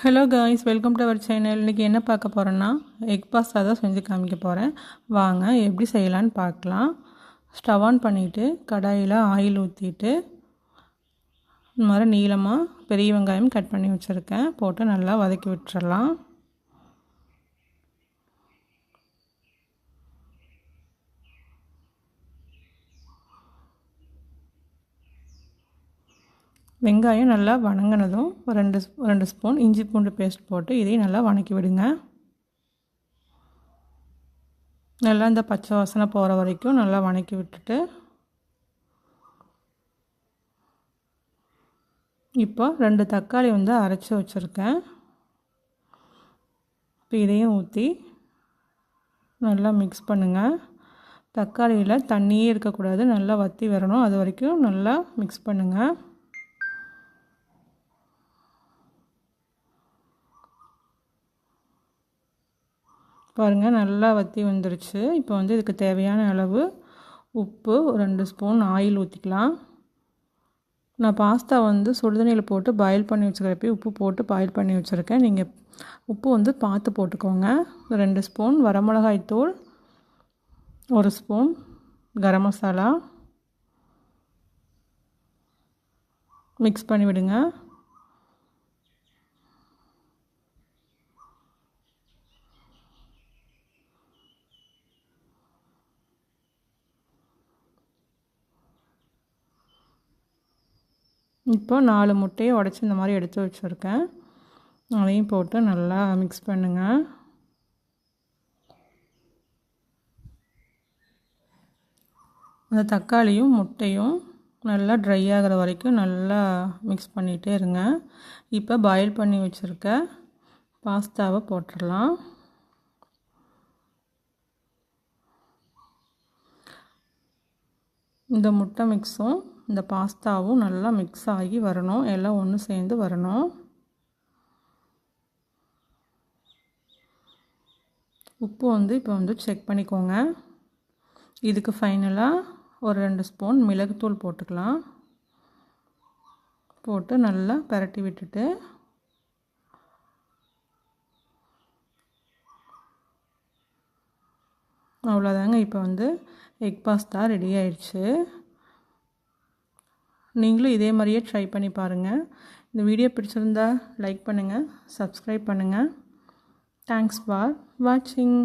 Hello guys, welcome to our channel. இன்றைக்கி என்ன பார்க்க போகிறேன்னா எக் பாஸ்தா தான் செஞ்சு காமிக்க போகிறேன். வாங்க எப்படி செய்யலான்னு பார்க்கலாம். ஸ்டவ் ஆன் பண்ணிவிட்டு கடாயில் ஆயில் ஊற்றிட்டு இந்த மாதிரி நீளமாக பெரிய வெங்காயம் கட் பண்ணி வச்சுருக்கேன் போட்டு நல்லா வதக்கி விட்டுறலாம். வெங்காயம் நல்லா வணங்கினதும் ரெண்டு ஸ்பூன் இஞ்சி பூண்டு பேஸ்ட் போட்டு இதையும் நல்லா வணக்கி விடுங்க. நல்லா இந்த பச்சை வாசனை போகிற வரைக்கும் நல்லா வணக்கி விட்டுட்டு இப்போ 2 தக்காளி அரைச்சி வச்சுருக்கேன். இப்போ இதையும் ஊற்றி நல்லா மிக்ஸ் பண்ணுங்கள். தக்காளியில் தண்ணியே இருக்கக்கூடாது, நல்லா வற்றி வரணும். அது வரைக்கும் நல்லா மிக்ஸ் பண்ணுங்கள். பாருங்கள், நல்லா வற்றி வந்துருச்சு. இப்போ இதுக்கு தேவையான அளவு உப்பு, 2 ஸ்பூன் ஆயில் ஊற்றிக்கலாம். நான் பாஸ்தா சுடுதண்ணியில் போட்டு பாயில் பண்ணி வச்சுக்கிறப்ப உப்பு போட்டு பாயில் பண்ணி வச்சுருக்கேன். நீங்கள் உப்பு பார்த்து போட்டுக்கோங்க. 2 ஸ்பூன் வரமிளகாய் தூள், 1 ஸ்பூன் கரம் மசாலா மிக்ஸ் பண்ணி விடுங்க. இப்போ 4 முட்டையை உடச்சி இந்த மாதிரி எடுத்து வச்சுருக்கேன். அதையும் போட்டு நல்லா மிக்ஸ் பண்ணுங்கள். அந்த தக்காளியும் முட்டையும் நல்லா ட்ரை ஆகிற வரைக்கும் நல்லா மிக்ஸ் பண்ணிகிட்டே இருங்க. இப்போ பாயில் பண்ணி வச்சுருக்க பாஸ்தாவை போட்டுடலாம். இந்த முட்டை மிக்ஸும் இந்த பாஸ்தாவும் நல்லா மிக்ஸ் ஆகி வரணும், எல்லாம் ஒன்று சேர்ந்து வரணும். உப்பு இப்போ செக் பண்ணிக்கோங்க. இதுக்கு ஃபைனலாக ஒரு 2 ஸ்பூன் மிளகுத்தூள் போட்டுக்கலாம். போட்டு நல்லா பரட்டி விட்டுட்டு அவ்வளோதாங்க. இப்போ எக் பாஸ்தா ரெடி ஆயிடுச்சு. நீங்களும் இதே மாதிரியே ட்ரை பண்ணி பாருங்கள். இந்த வீடியோ பிடிச்சிருந்தா லைக் பண்ணுங்கள், சப்ஸ்கிரைப் பண்ணுங்கள். தேங்க்ஸ் ஃபார் வாட்சிங்.